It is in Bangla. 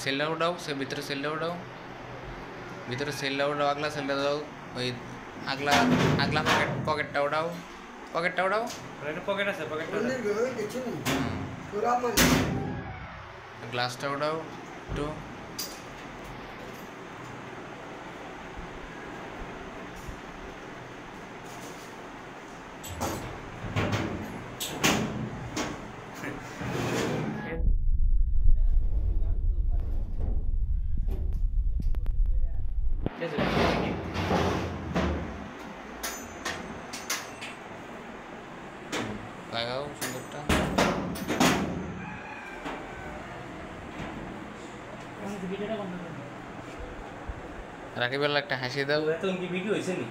সেলটা উঠাও, সে ভিতরে সেলটা উঠাও, ভিতরে সেলটা উঠাও, আগলা সেলটা দাও, ওই আগলা আগলা পকেটটা উঠাও, পকেটটা উঠাও। পকেট আছে, পকেটটা গ্লাসটা উঠাও একটু। লাগাও সুন্দরটা। রাকিব একটা হাসি দাও। ভিডিও হয়েছে নি?